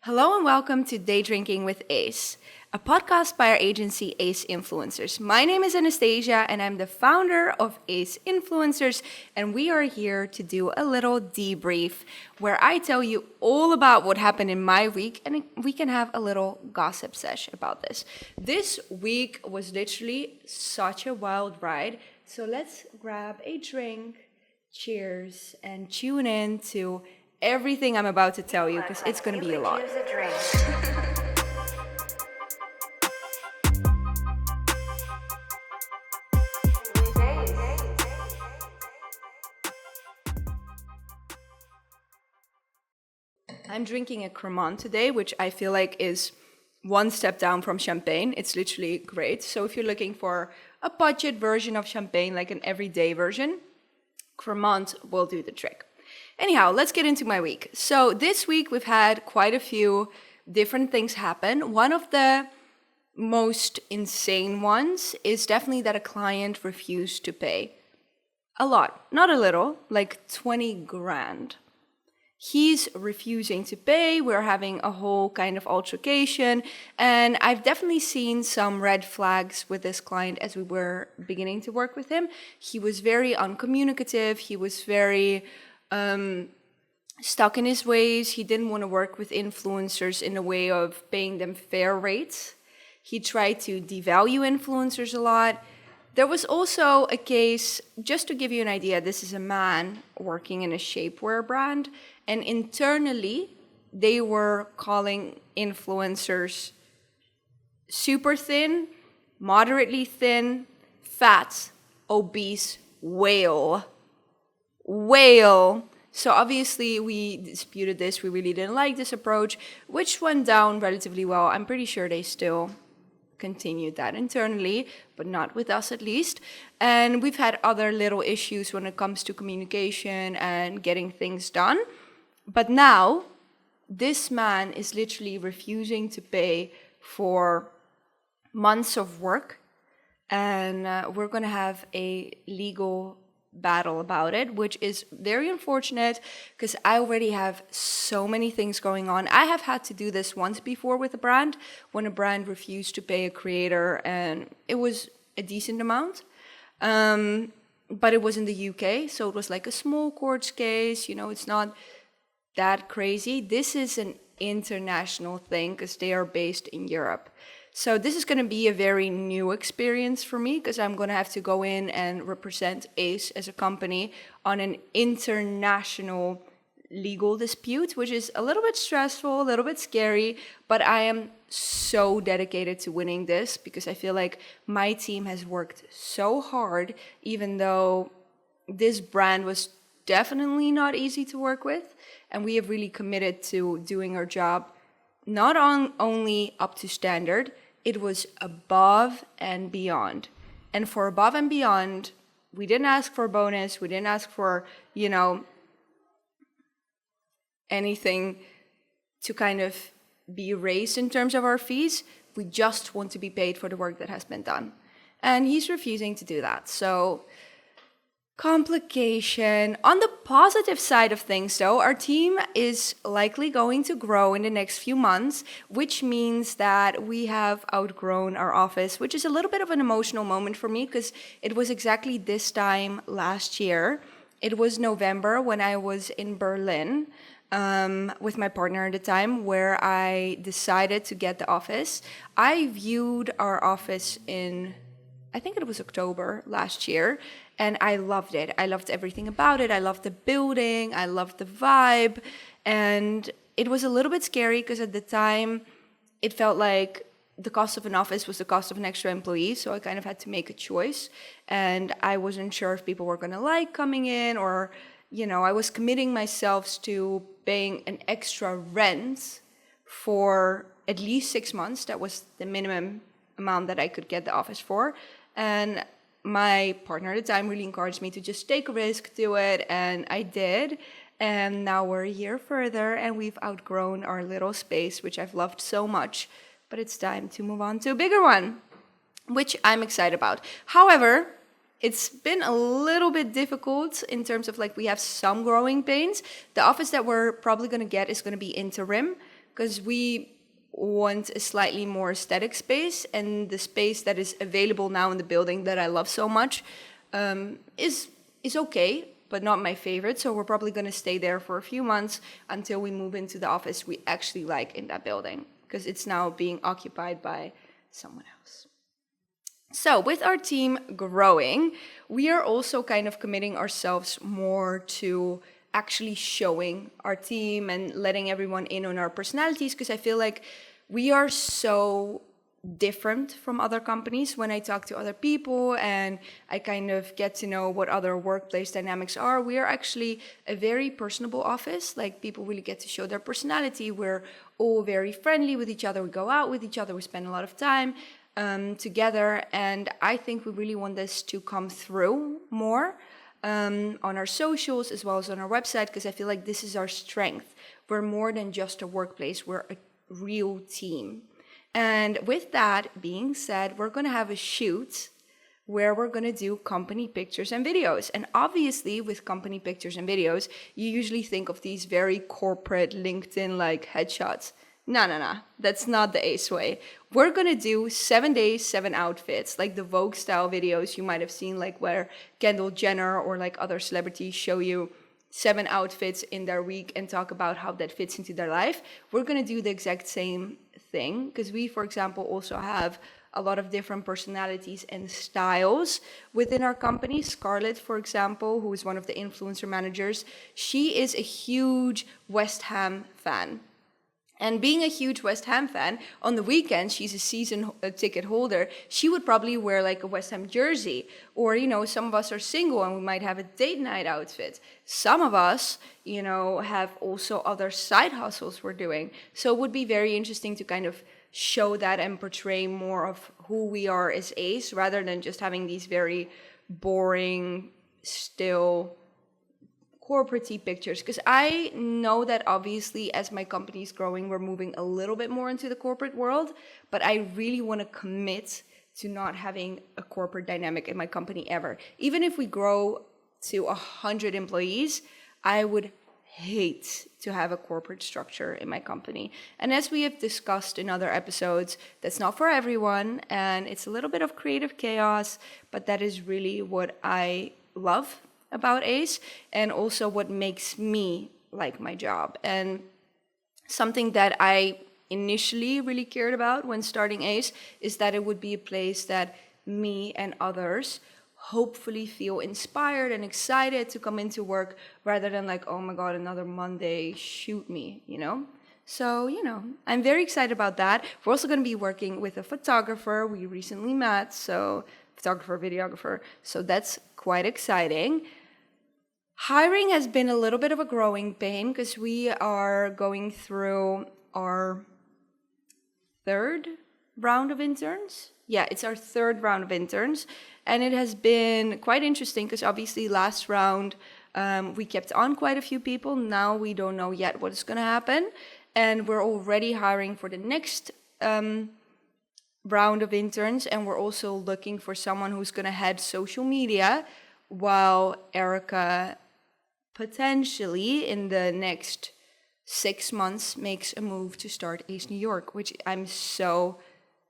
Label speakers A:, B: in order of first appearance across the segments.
A: Hello and welcome to Day Drinking with Ace, a podcast by our agency Ace Influencers. My name is Anastasia and I'm the founder of Ace Influencers, and we are here to do a little debrief where I tell you all about what happened in my week and we can have a little gossip sesh about this. This week was literally such a wild ride, so let's grab a drink, cheers, and tune in to everything I'm about to tell you because it's going to be a lot. I'm drinking a Cremant today, which I feel like is one step down from champagne. It's literally great. So if you're looking for a budget version of champagne, like an everyday version, Cremant will do the trick. Anyhow, let's get into my week. So this week we've had quite a few different things happen. One of the most insane ones is definitely that a client refused to pay a lot, not a little, like 20 grand. He's refusing to pay. We're having a whole kind of altercation. And I've definitely seen some red flags with this client as we were beginning to work with him. He was very uncommunicative. He was very stuck in his ways. He didn't want to work with influencers in a way of paying them fair rates. He tried to devalue influencers a lot. There was also a case, just to give you an idea, this is a man working in a shapewear brand, and internally they were calling influencers super thin, moderately thin, fat, obese, whale. So obviously we disputed this. We really didn't like this approach, which went down relatively well. I'm pretty sure they still continued that internally, but not with us at least. And we've had other little issues when it comes to communication and getting things done. But now this man is literally refusing to pay for months of work. And we're going to have a legal battle about it, which is very unfortunate because I already have so many things going on. I have had to do this once before with a brand when a brand refused to pay a creator, and it was a decent amount, but it was in the UK, so it was like a small court case. It's not that crazy. This is an international thing because they are based in Europe. So this is going to be a very new experience for me because I'm going to have to go in and represent Ace as a company on an international legal dispute, which is a little bit stressful, a little bit scary, but I am so dedicated to winning this because I feel like my team has worked so hard, even though this brand was definitely not easy to work with, and we have really committed to doing our job not only up to standard. It was above and beyond. And for above and beyond, we didn't ask for a bonus. We didn't ask for, anything to kind of be raised in terms of our fees. We just want to be paid for the work that has been done. And he's refusing to do that. So complication. On the positive side of things, though, our team is likely going to grow in the next few months, which means that we have outgrown our office, which is a little bit of an emotional moment for me because it was exactly this time last year. It was November when I was in Berlin with my partner at the time, where I decided to get the office. I viewed our office I think it was October last year, and I loved it. I loved everything about it. I loved the building. I loved the vibe. And it was a little bit scary because at the time, it felt like the cost of an office was the cost of an extra employee. So I kind of had to make a choice. And I wasn't sure if people were going to like coming in or, I was committing myself to paying an extra rent for at least 6 months. That was the minimum amount that I could get the office for. And my partner at the time really encouraged me to just take a risk, do it, and I did. And now we're a year further and we've outgrown our little space, which I've loved so much. But it's time to move on to a bigger one, which I'm excited about. However, it's been a little bit difficult in terms of we have some growing pains. The office that we're probably going to get is going to be interim because we want a slightly more aesthetic space, and the space that is available now in the building that I love so much is okay, but not my favorite. So we're probably going to stay there for a few months until we move into the office we actually like in that building, because it's now being occupied by someone else. So with our team growing, we are also kind of committing ourselves more to actually showing our team and letting everyone in on our personalities, because I feel like we are so different from other companies. When I talk to other people and I kind of get to know what other workplace dynamics are, we are actually a very personable office. Like, people really get to show their personality. We're all very friendly with each other. We go out with each other. We spend a lot of time together. And I think we really want this to come through more on our socials as well as on our website, because I feel like this is our strength. We're more than just a workplace. We're a real team. And with that being said, we're going to have a shoot where we're going to do company pictures and videos. And obviously, with company pictures and videos, you usually think of these very corporate LinkedIn-like headshots. No. That's not the Ace way. We're going to do 7 days, 7 outfits, like the Vogue style videos you might have seen, like where Kendall Jenner or like other celebrities show you 7 outfits in their week and talk about how that fits into their life. We're going to do the exact same thing, because we, for example, also have a lot of different personalities and styles within our company. Scarlett, for example, who is one of the influencer managers, she is a huge West Ham fan. And being a huge West Ham fan, on the weekends, she's a season ticket holder. She would probably wear like a West Ham jersey. Or, some of us are single and we might have a date night outfit. Some of us, have also other side hustles we're doing. So it would be very interesting to kind of show that and portray more of who we are as Ace, rather than just having these very boring, still corporate-y pictures, because I know that obviously as my company is growing, we're moving a little bit more into the corporate world, but I really want to commit to not having a corporate dynamic in my company ever. Even if we grow to 100 employees, I would hate to have a corporate structure in my company. And as we have discussed in other episodes, that's not for everyone, and it's a little bit of creative chaos, but that is really what I love about Ace, and also what makes me like my job. And something that I initially really cared about when starting Ace is that it would be a place that me and others hopefully feel inspired and excited to come into work, rather than like, oh my God, another Monday, shoot me, So, I'm very excited about that. We're also going to be working with a photographer we recently met, photographer, videographer, so that's quite exciting. Hiring has been a little bit of a growing pain, because we are going through our 3rd round of interns. Yeah, it's our 3rd round of interns, and it has been quite interesting, because obviously last round we kept on quite a few people. Now we don't know yet what is going to happen, and we're already hiring for the next round of interns, and we're also looking for someone who's going to head social media, while Erica potentially in the next 6 months makes a move to start Ace New York, which I'm so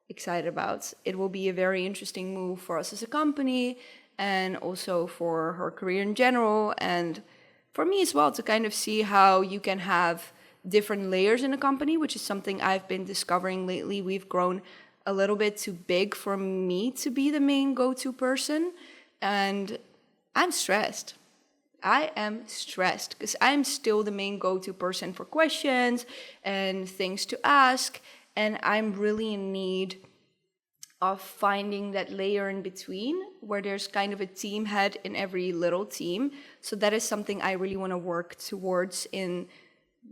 A: excited about. It will be a very interesting move for us as a company, and also for her career in general, and for me as well, to kind of see how you can have different layers in a company, which is something I've been discovering lately. We've grown a little bit too big for me to be the main go-to person, and I'm stressed. I am stressed because I'm still the main go-to person for questions and things to ask, and I'm really in need of finding that layer in between where there's kind of a team head in every little team. So that is something I really want to work towards in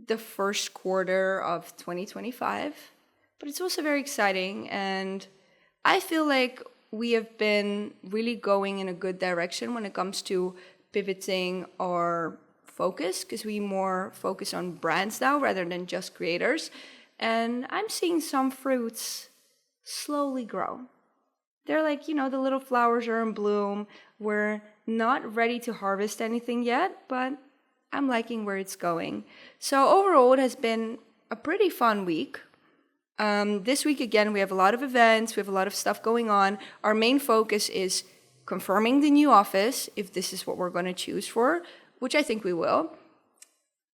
A: the first quarter of 2025. But it's also very exciting, and I feel like we have been really going in a good direction when it comes to pivoting our focus, because we more focus on brands now rather than just creators. And I'm seeing some fruits slowly grow. They're like, the little flowers are in bloom. We're not ready to harvest anything yet, but I'm liking where it's going. So overall, it has been a pretty fun week. This week, again, we have a lot of events, we have a lot of stuff going on. Our main focus is confirming the new office, if this is what we're going to choose for, which I think we will.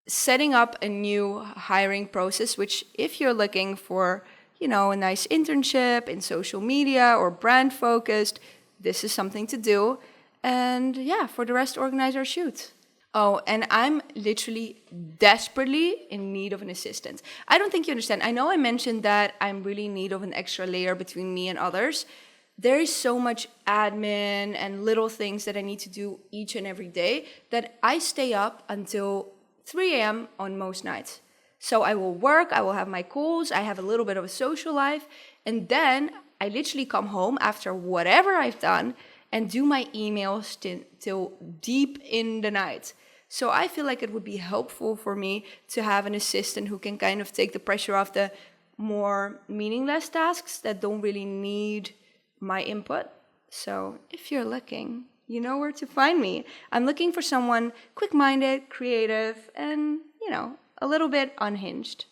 A: Setting up a new hiring process, which if you're looking for, a nice internship in social media or brand focused, this is something to do. And yeah, for the rest, organize our shoot. Oh, and I'm literally desperately in need of an assistant. I don't think you understand. I know I mentioned that I'm really in need of an extra layer between me and others. There is so much admin and little things that I need to do each and every day that I stay up until 3 a.m. on most nights. So I will work, I will have my calls, I have a little bit of a social life, and then I literally come home after whatever I've done and do my emails till deep in the night. So I feel like it would be helpful for me to have an assistant who can kind of take the pressure off the more meaningless tasks that don't really need my input. So if you're looking, you know where to find me. I'm looking for someone quick-minded, creative, and, a little bit unhinged.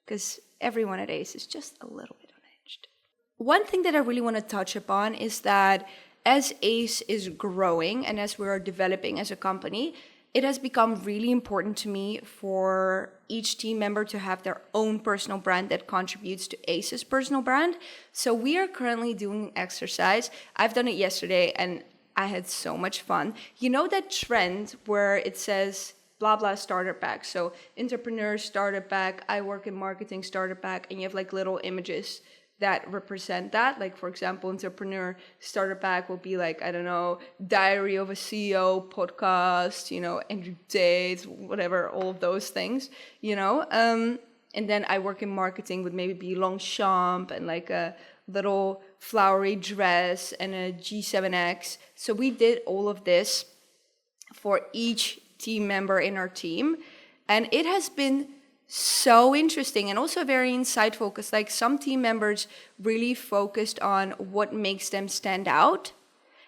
A: Because everyone at ACE is just a little bit unhinged. One thing that I really want to touch upon is that as ACE is growing and as we are developing as a company, it has become really important to me for each team member to have their own personal brand that contributes to ACE's personal brand. So we are currently doing an exercise. I've done it yesterday and I had so much fun. You know that trend where it says blah blah starter pack. So entrepreneur starter pack, I work in marketing starter pack, and you have like little images that represent that. Like, for example, entrepreneur starter pack will be like, I don't know, diary of a CEO podcast, Andrew Tate, whatever, all of those things, and then I work in marketing would maybe be Longchamp and like a little flowery dress and a G7X. So we did all of this for each team member in our team, and it has been so interesting and also very insightful because like some team members really focused on what makes them stand out.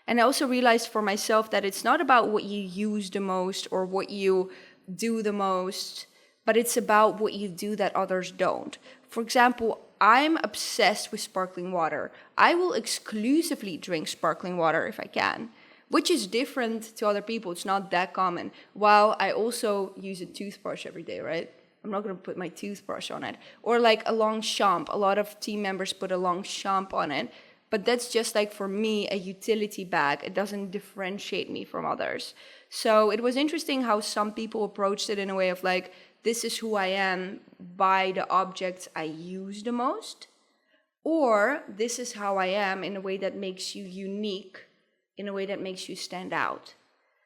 A: And I also realized for myself that it's not about what you use the most or what you do the most, but it's about what you do that others don't. For example, I'm obsessed with sparkling water. I will exclusively drink sparkling water if I can, which is different to other people. It's not that common. While I also use a toothbrush every day, right? I'm not going to put my toothbrush on it. Or like a Longchamp. A lot of team members put a Longchamp on it. But that's just like, for me, a utility bag. It doesn't differentiate me from others. So it was interesting how some people approached it in a way of like, this is who I am by the objects I use the most. Or this is how I am in a way that makes you unique, in a way that makes you stand out.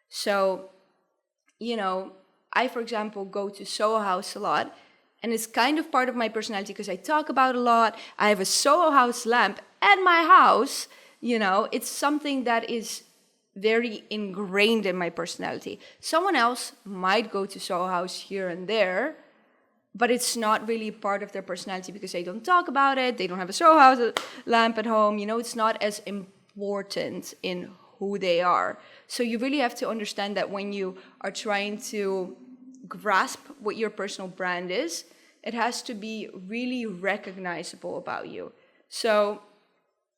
A: So, I, for example, go to Soho House a lot, and it's kind of part of my personality because I talk about it a lot. I have a Soho House lamp at my house. It's something that is very ingrained in my personality. Someone else might go to Soho House here and there, but it's not really part of their personality because they don't talk about it. They don't have a Soho House lamp at home. It's not as important in who they are. So you really have to understand that when you are trying to grasp what your personal brand is, it has to be really recognizable about you. So,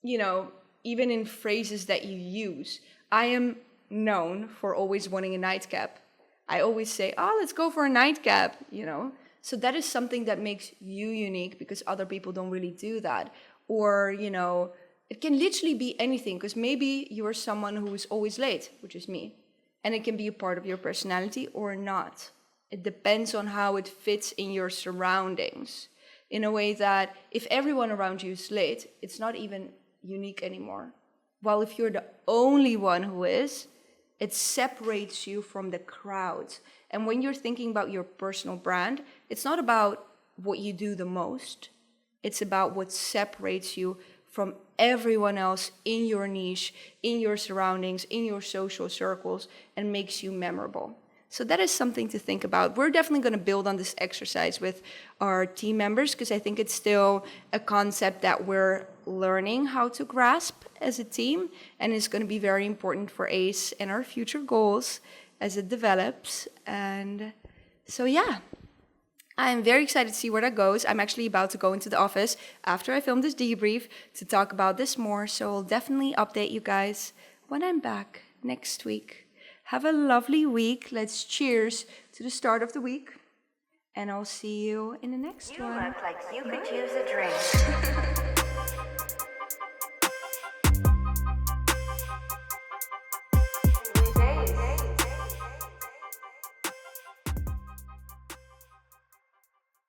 A: even in phrases that you use, I am known for always wanting a nightcap. I always say, let's go for a nightcap, So that is something that makes you unique because other people don't really do that. Or, it can literally be anything because maybe you're someone who is always late, which is me. And it can be a part of your personality or not. It depends on how it fits in your surroundings. In a way that if everyone around you is late, it's not even unique anymore. While if you're the only one who is, it separates you from the crowd. And when you're thinking about your personal brand, it's not about what you do the most. It's about what separates you from everyone else in your niche, in your surroundings, in your social circles, and makes you memorable. So that is something to think about. We're definitely going to build on this exercise with our team members because I think it's still a concept that we're learning how to grasp as a team, and it's going to be very important for ACE and our future goals as it develops. And so, yeah, I'm very excited to see where that goes. I'm actually about to go into the office after I film this debrief to talk about this more, so I'll definitely update you guys when I'm back next week. Have a lovely week. Let's cheers to the start of the week, and I'll see you in the next one.
B: You look like you could use a drink.